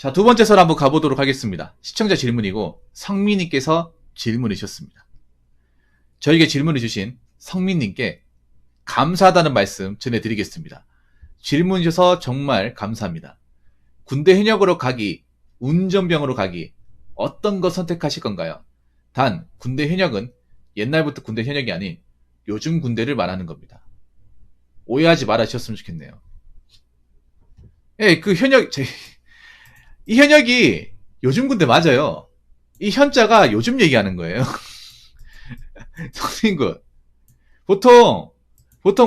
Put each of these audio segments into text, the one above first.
자, 두 번째 설 한번 가보도록 하겠습니다. 시청자 질문이고 성민님께서 질문을 주셨습니다. 저에게 질문을 주신 성민님께 감사하다는 말씀 전해드리겠습니다. 질문 주셔서 정말 감사합니다. 군대 현역으로 가기, 운전병으로 가기, 어떤 거 선택하실 건가요? 단, 군대 현역은 옛날부터 군대 현역이 아닌 요즘 군대를 말하는 겁니다. 오해하지 말아 주셨으면 좋겠네요. 예, 그 현역, 이 현역이 요즘 군대 맞아요. 이 현자가 요즘 얘기하는 거예요. 성민군. 보통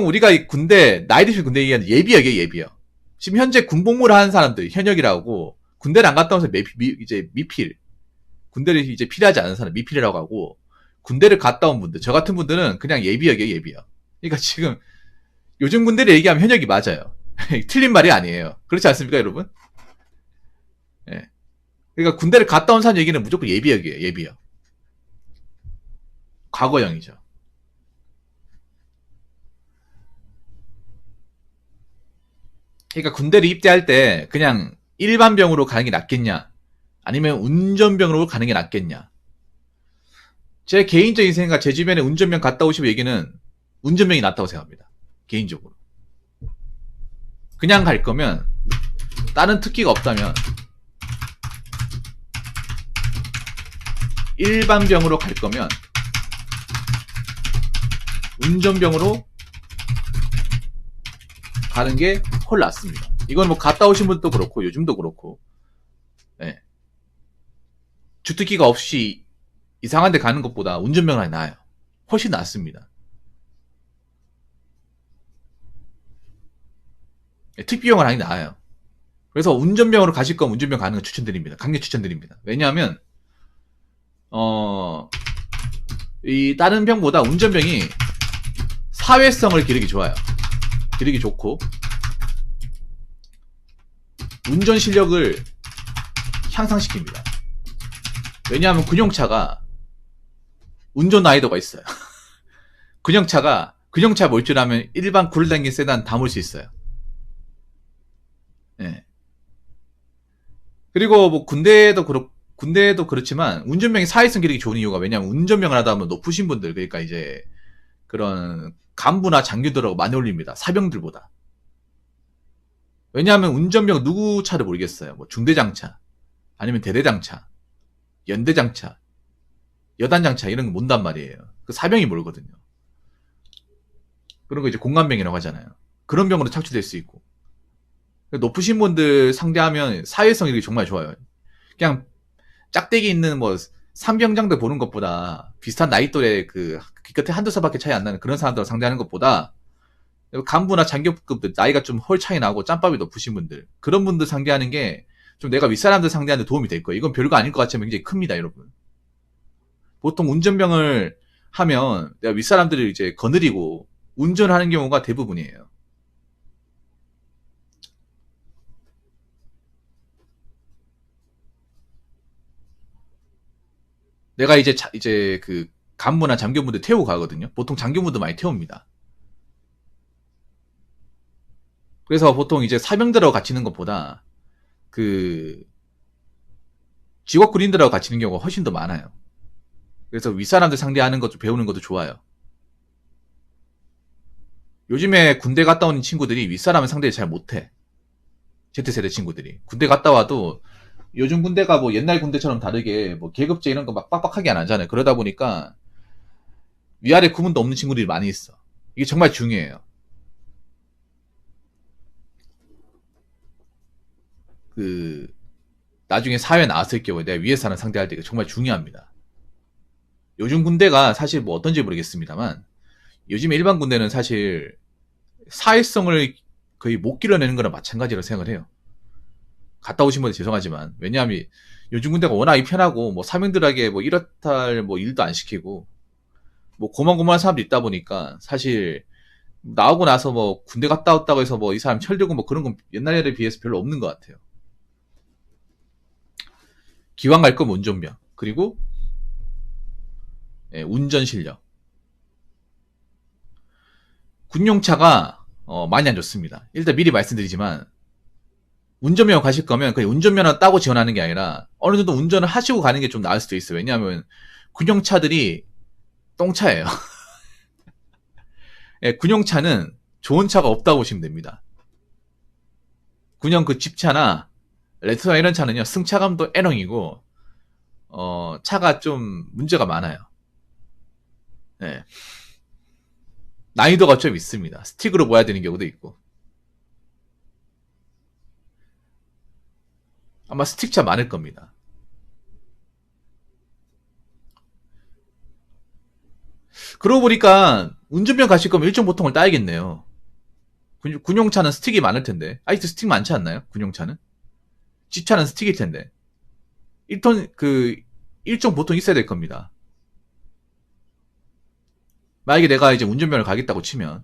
우리가 군대, 나이 드신 군대 얘기하는 예비역이에요, 예비역. 지금 현재 군복무를 하는 사람들, 현역이라고, 군대를 안 갔다 온 사람, 이제 미필. 군대를 이제 필요하지 않은 사람, 미필이라고 하고, 군대를 갔다 온 분들, 저 같은 분들은 그냥 예비역이에요, 예비역. 그러니까 지금, 요즘 군대를 얘기하면 현역이 맞아요. 틀린 말이 아니에요. 그렇지 않습니까, 여러분? 예. 그러니까 군대를 갔다 온 사람 얘기는 무조건 예비역이에요, 예비역. 과거형이죠. 그러니까 군대를 입대할 때 그냥 일반병으로 가는 게 낫겠냐, 아니면 운전병으로 가는 게 낫겠냐. 제 개인적인 생각, 제 주변에 운전병 갔다 오시면 얘기는 운전병이 낫다고 생각합니다. 개인적으로. 그냥 갈 거면, 다른 특기가 없다면 일반병으로 갈 거면 운전병으로 가는 게 훨 낫습니다. 이건 뭐 갔다 오신 분도 그렇고 요즘도 그렇고, 네. 주특기가 없이 이상한 데 가는 것보다 운전병이 나아요. 훨씬 낫습니다. 네, 특비병을 하는 게 나아요. 그래서 운전병으로 가실 거면 운전병 가는 거 추천드립니다. 강력 추천드립니다. 왜냐하면 이 다른 병보다 운전병이 사회성을 기르기 좋아요. 기르기 좋고, 운전 실력을 향상시킵니다. 왜냐하면 군용차가 운전 난이도가 있어요. 군용차 몰 줄 알면 일반 굴을 당긴 세단 다 몰 수 있어요. 예. 그리고 뭐 군대도 그렇지만 운전병이 사회성 기르기 좋은 이유가, 왜냐하면 운전병을 하다 보면 높으신 분들, 그러니까 이제 그런 간부나 장교들하고 많이 어울립니다. 사병들보다. 왜냐하면 운전병 누구 차를 모르겠어요. 뭐 중대장차, 아니면 대대장차, 연대장차, 여단장차 이런 거 몬단 말이에요. 그 사병이 모르거든요. 그런 거 이제 공관병이라고 하잖아요. 그런 병으로 착취될 수 있고. 높으신 분들 상대하면 사회성 이렇게 정말 좋아요. 그냥 짝대기 있는 뭐 삼병장들 보는 것보다, 비슷한 나이 또래 그 끝에 한두 살밖에 차이 안 나는 그런 사람들을 상대하는 것보다, 간부나 장교급들 나이가 좀 헐 차이 나고 짬밥이 높으신 분들, 그런 분들 상대하는 게 좀 내가 윗사람들 상대하는 데 도움이 될 거예요. 이건 별거 아닐 것 같지만 굉장히 큽니다, 여러분. 보통 운전병을 하면 내가 윗사람들을 이제 거느리고 운전하는 경우가 대부분이에요. 내가 이제 그 간부나 장교분들 태우고 가거든요. 보통 장교분도 많이 태웁니다. 그래서 보통 이제 사병들하고 같이 있는 것보다 그 직업 군인들하고 같이 있는 경우가 훨씬 더 많아요. 그래서 윗사람들 상대하는 것 좀 배우는 것도 좋아요. 요즘에 군대 갔다 온 친구들이 윗사람을 상대를 잘 못해. Z세대 친구들이. 군대 갔다 와도 요즘 군대가 뭐 옛날 군대처럼 다르게 뭐 계급제 이런 거 막 빡빡하게 안 하잖아요. 그러다 보니까 위아래 구분도 없는 친구들이 많이 있어. 이게 정말 중요해요. 그 나중에 사회 나왔을 경우에 내가 위에 사람 상대할 때 정말 중요합니다. 요즘 군대가 사실 뭐 어떤지 모르겠습니다만, 요즘에 일반 군대는 사실 사회성을 거의 못 길러내는 거랑 마찬가지라고 생각을 해요. 갔다 오신 분들 죄송하지만, 왜냐하면 요즘 군대가 워낙 편하고 뭐 사병들에게 뭐 이렇다 뭐 일도 안 시키고 뭐 고만고만한 사람도 있다 보니까, 사실 나오고 나서 뭐 군대 갔다 왔다고 해서 뭐 이 사람 철들고 뭐 그런 건 옛날에 비해서 별로 없는 것 같아요. 기왕 갈 거면 운전병, 그리고 운전 실력. 군용차가 많이 안 좋습니다. 일단 미리 말씀드리지만 운전면허 가실 거면 그냥 운전면허 따고 지원하는 게 아니라 어느 정도 운전을 하시고 가는 게 좀 나을 수도 있어요. 왜냐하면 군용차들이 똥차예요. 예, 군용차는 좋은 차가 없다고 보시면 됩니다. 군용 그 집차나 레트나 이런 차는요, 승차감도 N형이고, 차가 좀 문제가 많아요. 예. 난이도가 좀 있습니다. 스틱으로 모아야 되는 경우도 있고. 아마 스틱차 많을 겁니다. 그러고 보니까 운전면 가실 거면 일종 보통을 따야겠네요. 군용차는 스틱이 많을 텐데. 아직도 스틱 많지 않나요? 군용차는? 집차는 스틱일 텐데. 1톤, 일종 보통 있어야 될 겁니다. 만약에 내가 이제 운전면허를 가겠다고 치면,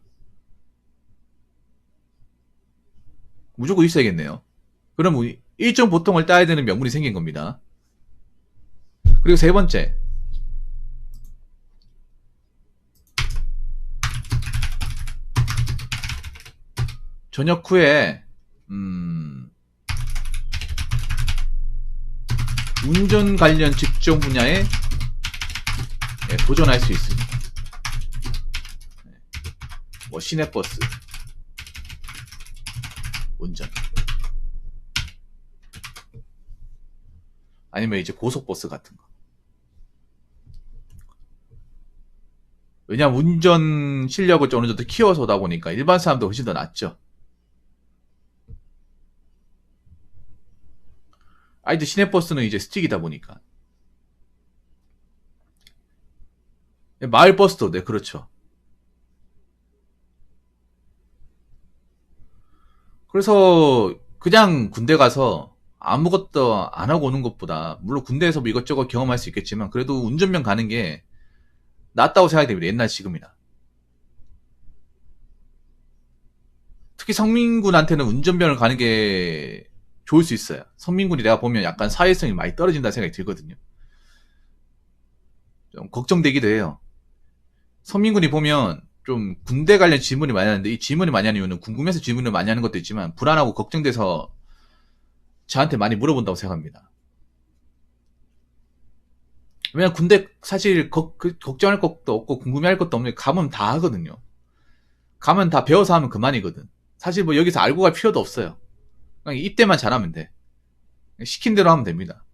무조건 있어야겠네요. 그럼 일종 보통을 따야 되는 명분이 생긴 겁니다. 그리고 세 번째. 전역 후에, 운전 관련 직종 분야에 도전할 수 있습니다. 뭐 시내버스 운전, 아니면 이제 고속버스 같은 거. 왜냐면 운전 실력을 좀 어느 정도 키워서 오다 보니까 일반 사람도 훨씬 더 낫죠. 아이들 시내버스는 이제 스틱이다 보니까. 마을버스도, 네, 그렇죠. 그래서 그냥 군대 가서 아무것도 안 하고 오는 것보다, 물론 군대에서 뭐 이것저것 경험할 수 있겠지만, 그래도 운전면 가는 게 낫다고 생각이 됩니다. 옛날 지금이나. 특히 성민군한테는 운전면을 가는 게 좋을 수 있어요. 성민군이 내가 보면 약간 사회성이 많이 떨어진다는 생각이 들거든요. 좀 걱정되기도 해요. 성민군이 보면 좀 군대 관련 질문이 많이 하는데, 이 질문이 많이 하는 이유는 궁금해서 질문을 많이 하는 것도 있지만 불안하고 걱정돼서 저한테 많이 물어본다고 생각합니다. 왜냐면 군대 사실 걱정할 것도 없고 궁금해할 것도 없는 게 가면 다 하거든요. 가면 다 배워서 하면 그만이거든. 사실 뭐 여기서 알고 갈 필요도 없어요. 그냥 입대만 잘하면 돼. 시킨 대로 하면 됩니다.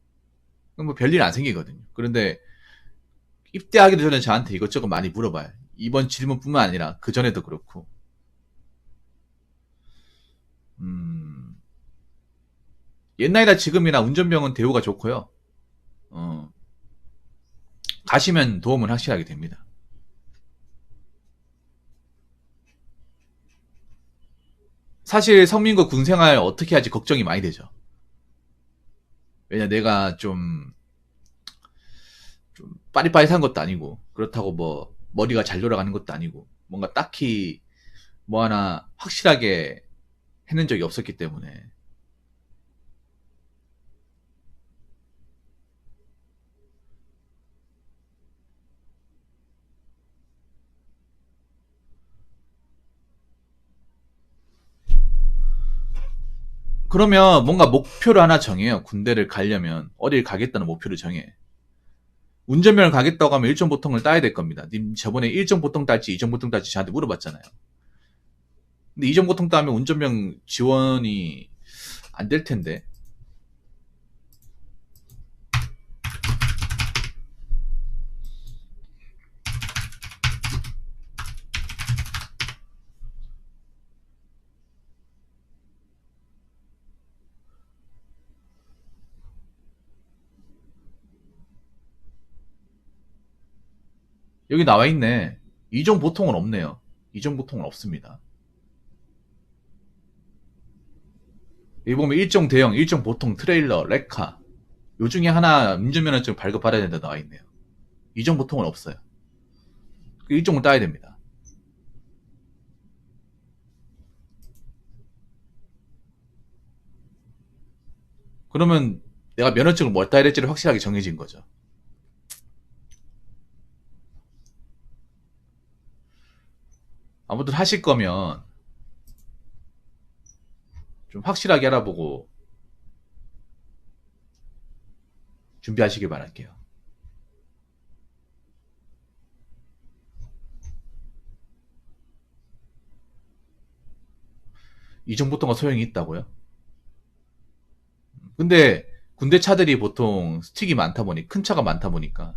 뭐 별일 안 생기거든요. 그런데 입대하기도 전에 저한테 이것저것 많이 물어봐요. 이번 질문뿐만 아니라 그 전에도 그렇고. 옛날이나 지금이나 운전병은 대우가 좋고요. 가시면 도움은 확실하게 됩니다. 사실 성민고 군생활 어떻게 할지 걱정이 많이 되죠. 왜냐 내가 좀 빠릿빠릿한 것도 아니고, 그렇다고 뭐 머리가 잘 돌아가는 것도 아니고, 뭔가 딱히 뭐 하나 확실하게 해낸 적이 없었기 때문에. 그러면 뭔가 목표를 하나 정해요. 군대를 가려면 어딜 가겠다는 목표를 정해. 운전면허를 가겠다고 하면 일정 보통을 따야 될 겁니다. 님 저번에 일정 보통 딸지 이정 보통 딸지 저한테 물어봤잖아요. 근데 이정 보통 따면 운전면 지원이 안 될 텐데. 여기 나와 있네. 이정 보통은 없네요. 이정 보통은 없습니다. 여기 보면 일정 대형, 일정 보통, 트레일러, 레카, 요 중에 하나 운전면허증 발급받아야 된다 나와 있네요. 이정 보통은 없어요. 그 일정을 따야 됩니다. 그러면 내가 면허증을 뭘 따야 될지를 확실하게 정해진 거죠. 아무튼 하실 거면 좀 확실하게 알아보고 준비하시길 바랄게요. 이전부터가 소용이 있다고요? 근데 군대 차들이 보통 스틱이 많다 보니 큰 차가 많다 보니까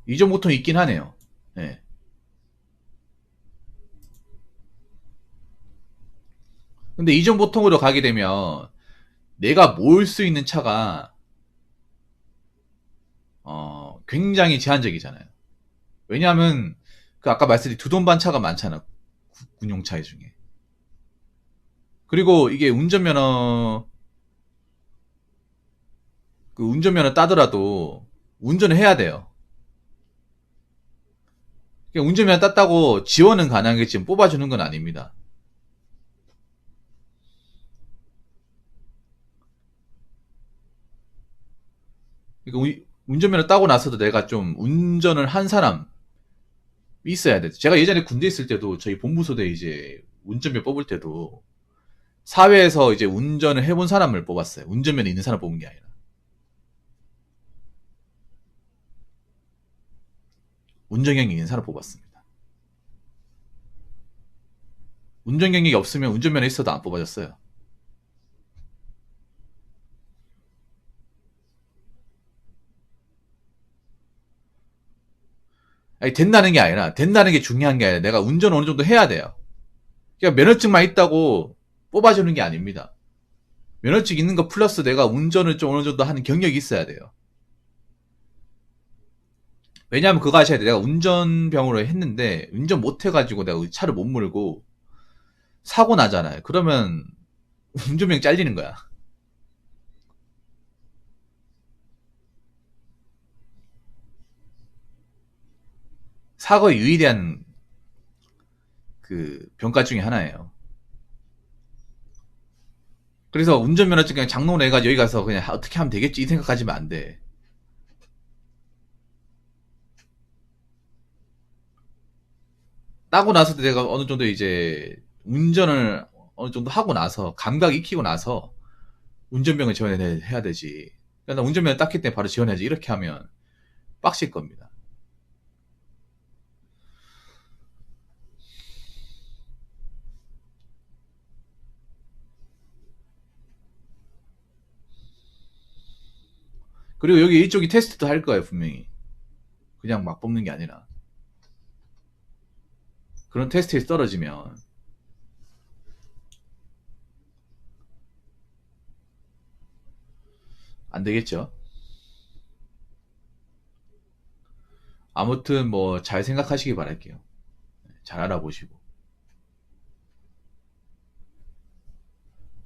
이전 보통 있긴 하네요. 네. 근데 이전 보통으로 가게 되면 내가 모을 수 있는 차가 굉장히 제한적이잖아요. 왜냐하면 그 아까 말씀드린 두 돈 반 차가 많잖아. 군용차 중에. 그리고 이게 운전면허 따더라도 운전을 해야 돼요. 그러니까 운전면허 땄다고 지원은 가능하겠지만 뽑아주는 건 아닙니다. 그러니까 운전면허 따고 나서도 내가 좀 운전을 한 사람 있어야 돼. 제가 예전에 군대 있을 때도 저희 본부소대 이제 운전면 뽑을 때도 사회에서 이제 운전을 해본 사람을 뽑았어요. 운전면허 있는 사람 뽑은 게 아니라. 운전 경력이 있는 사람 뽑았습니다. 운전 경력이 없으면 운전면허 있어도 안 뽑아줬어요. 아니, 된다는 게 아니라, 된다는 게 중요한 게 아니라, 내가 운전 어느 정도 해야 돼요. 그러니까 면허증만 있다고 뽑아주는 게 아닙니다. 면허증 있는 거 플러스 내가 운전을 좀 어느 정도 하는 경력이 있어야 돼요. 왜냐하면 그거 아셔야 돼. 내가 운전병으로 했는데, 운전 못 해가지고 내가 차를 못 몰고, 사고 나잖아요. 그러면, 운전병 잘리는 거야. 사고에 유의대한 그 병가 중에 하나예요. 그래서 운전면허증 그냥 장롱 내가지고 여기 가서 그냥 어떻게 하면 되겠지 이 생각하시면 안 돼. 따고 나서도 내가 어느 정도 이제 운전을 어느 정도 하고 나서 감각 익히고 나서 운전병을 지원해야 되지. 그러니까 나 운전면허 땄기 때문에 바로 지원해야지. 이렇게 하면 빡실 겁니다. 그리고 여기 이쪽이 테스트도 할 거예요, 분명히. 그냥 막 뽑는 게 아니라. 그런 테스트에서 떨어지면 안 되겠죠. 아무튼 뭐 잘 생각하시기 바랄게요. 잘 알아보시고.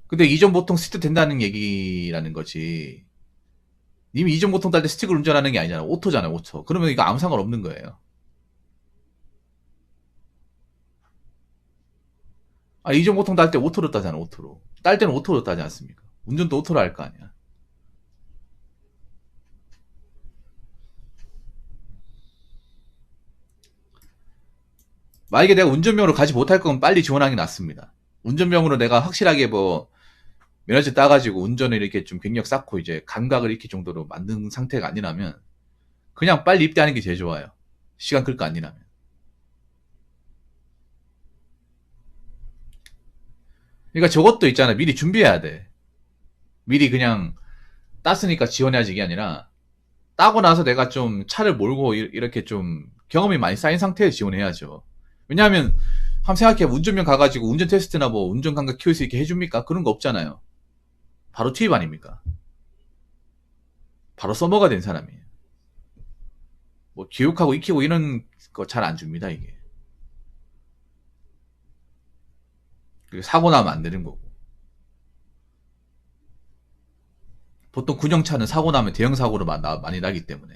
근데 이전 보통 스틱 된다는 얘기라는 거지. 님이 이전 보통 딸 때 스틱을 운전하는 게 아니잖아. 오토잖아요, 오토. 그러면 이거 아무 상관 없는 거예요. 아, 이전 보통 딸 때 오토로 따잖아, 오토로. 딸 때는 오토로 따지 않습니까? 운전도 오토로 할 거 아니야. 만약에 내가 운전병으로 가지 못할 거면 빨리 지원하는 게 낫습니다. 운전병으로 내가 확실하게 뭐 면허증 따가지고 운전을 이렇게 좀 경력 쌓고 이제 감각을 익힐 정도로 만든 상태가 아니라면 그냥 빨리 입대하는 게 제일 좋아요. 시간 끌 거 아니라면. 그러니까 저것도 있잖아. 미리 준비해야 돼. 미리 그냥 땄으니까 지원해야지 이게 아니라 따고 나서 내가 좀 차를 몰고 이렇게 좀 경험이 많이 쌓인 상태에서 지원해야죠. 왜냐하면 한번 생각해 운전면 가가지고 운전 테스트나 뭐 운전 감각 키울 수 있게 해줍니까? 그런 거 없잖아요. 바로 투입 아닙니까? 바로 서머가 된 사람이에요. 뭐 교육하고 익히고 이런 거 잘 안 줍니다 이게. 사고 나면 안 되는 거고. 보통 군용차는 사고 나면 대형 사고로 많이 나기 때문에.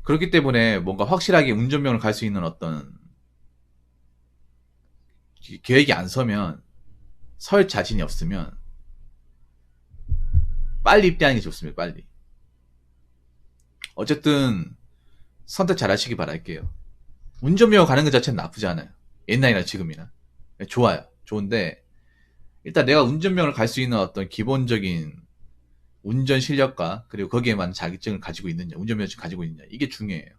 그렇기 때문에 뭔가 확실하게 운전면허를 갈 수 있는 어떤 계획이 안 서면 설 자신이 없으면 빨리 입대하는 게 좋습니다. 빨리. 어쨌든 선택 잘 하시기 바랄게요. 운전면허 가는 것 자체는 나쁘지 않아요. 옛날이나 지금이나. 좋아요. 좋은데, 일단 내가 운전면허를 갈 수 있는 어떤 기본적인 운전 실력과, 그리고 거기에 맞는 자격증을 가지고 있느냐, 운전면허증 가지고 있느냐, 이게 중요해요.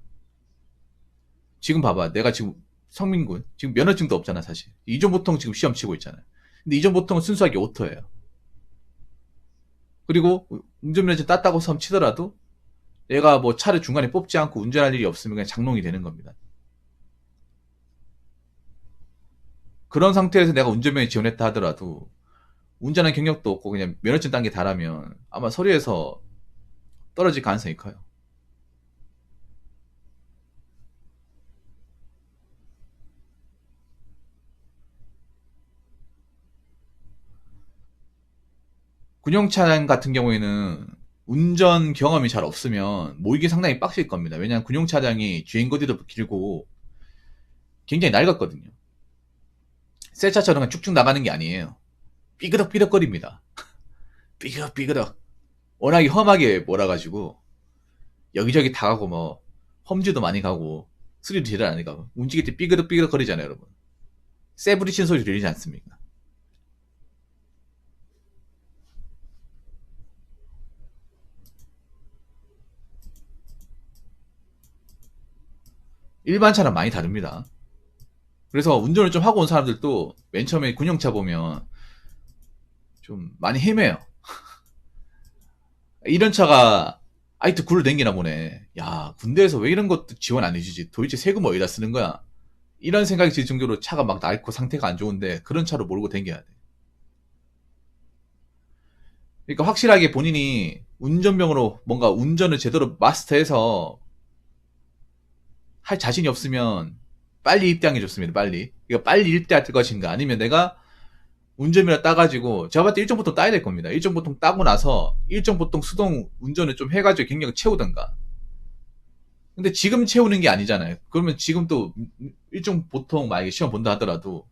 지금 봐봐. 내가 지금 성민군, 지금 면허증도 없잖아, 사실. 이전보통 지금 시험 치고 있잖아요. 근데 이전보통은 순수하게 오토예요. 그리고 운전면허증 땄다고 시험 치더라도 얘가 뭐 차를 중간에 뽑지 않고 운전할 일이 없으면 그냥 장롱이 되는 겁니다. 그런 상태에서 내가 운전면허 지원했다 하더라도 운전한 경력도 없고 그냥 면허증 딴 게 다라면 아마 서류에서 떨어질 가능성이 커요. 군용 차량 같은 경우에는 운전 경험이 잘 없으면 모이기 상당히 빡실 겁니다. 왜냐하면 군용 차량이 주행거리도 길고 굉장히 낡았거든요. 새 차처럼 쭉쭉 나가는 게 아니에요. 삐그덕삐덕거립니다. 삐그덕삐그덕. 워낙에 험하게 몰아가지고 여기저기 다 가고 뭐 험지도 많이 가고 스리도 제대로 안 가고 움직일 때 삐그덕삐그덕 거리잖아요, 여러분. 새 부딪히는 소리 들리지 않습니까? 일반 차랑 많이 다릅니다. 그래서 운전을 좀 하고 온 사람들도 맨 처음에 군용차 보면 좀 많이 헤매요. 이런 차가 아이트 굴을 댕기나 보네. 야, 군대에서 왜 이런 것도 지원 안 해주지? 도대체 세금 어디다 쓰는 거야? 이런 생각이 들 정도로 차가 막 낡고 상태가 안 좋은데 그런 차로 몰고 댕겨야 돼. 그러니까 확실하게 본인이 운전병으로 뭔가 운전을 제대로 마스터해서 할 자신이 없으면 빨리 입대하는 게 좋습니다. 빨리. 이거 빨리 입대할 것인가 아니면 내가 운전면허 따가지고 제가 봤을 때 일정 보통 따야 될 겁니다. 일정 보통 따고 나서 일정 보통 수동 운전을 좀 해가지고 경력을 채우던가. 근데 지금 채우는 게 아니잖아요. 그러면 지금 또 일정 보통 만약에 시험 본다 하더라도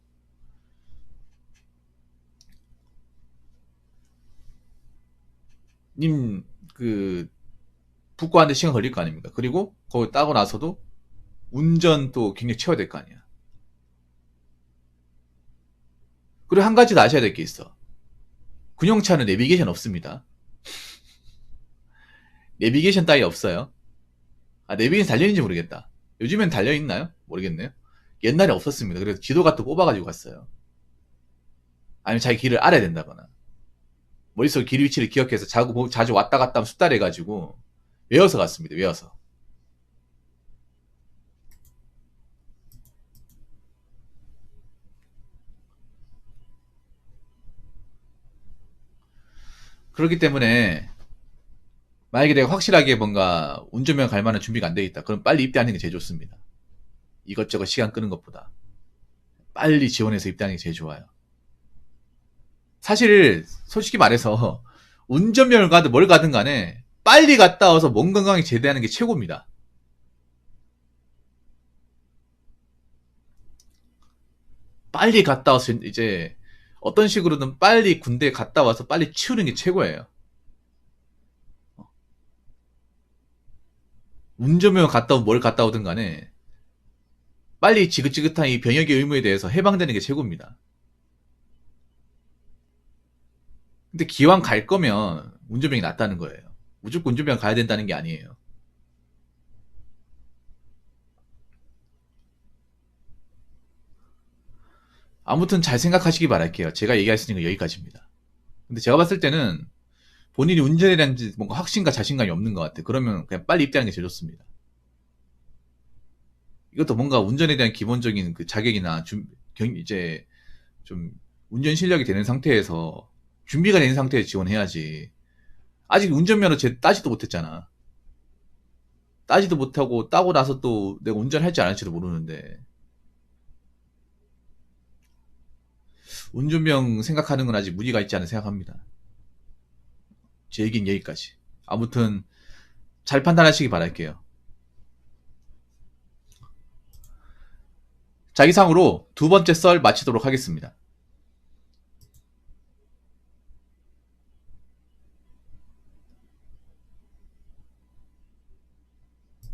님 그 붙고 하는데 시간 걸릴 거 아닙니까? 그리고 거기 따고 나서도 운전 또 경력 채워야 될 거 아니야. 그리고 한 가지 더 아셔야 될 게 있어. 군용차는 내비게이션 없습니다. 내비게이션 따위 없어요. 아, 내비게이션 달려있는지 모르겠다. 요즘엔 달려있나요? 모르겠네요. 옛날에 없었습니다. 그래서 지도가 또 뽑아가지고 갔어요. 아니면 자기 길을 알아야 된다거나. 머릿속 길 위치를 기억해서 자주 왔다 갔다 하면 숙달해가지고 외워서 갔습니다. 외워서. 그렇기 때문에 만약에 내가 확실하게 뭔가 운전면허 갈 만한 준비가 안 돼 있다. 그럼 빨리 입대하는 게 제일 좋습니다. 이것저것 시간 끄는 것보다 빨리 지원해서 입대하는 게 제일 좋아요. 사실 솔직히 말해서 운전면허를 가든 뭘 가든 간에 빨리 갔다 와서 몸 건강에 제대하는 게 최고입니다. 빨리 갔다 와서 이제 어떤 식으로든 빨리 군대 갔다 와서 빨리 치우는 게 최고예요. 운전면허 갔다 오든 뭘 갔다 오든 간에 빨리 지긋지긋한 이 병역의 의무에 대해서 해방되는 게 최고입니다. 근데 기왕 갈 거면 운전병이 낫다는 거예요. 무조건 운전병 가야 된다는 게 아니에요. 아무튼 잘 생각하시기 바랄게요. 제가 얘기할 수 있는 건 여기까지입니다. 근데 제가 봤을 때는 본인이 운전에 대한 뭔가 확신과 자신감이 없는 것 같아요. 그러면 그냥 빨리 입대하는 게 제일 좋습니다. 이것도 뭔가 운전에 대한 기본적인 그 자격이나 이제 좀 운전 실력이 되는 상태에서 준비가 된 상태에서 지원해야지. 아직 운전면허 따지도 못했잖아. 따지도 못하고 따고 나서 또 내가 운전할지 안 할지도 모르는데 운전병 생각하는 건 아직 무리가 있지 않은 생각합니다. 제 얘기는 여기까지. 아무튼 잘 판단하시기 바랄게요. 자, 이상으로 두 번째 썰 마치도록 하겠습니다.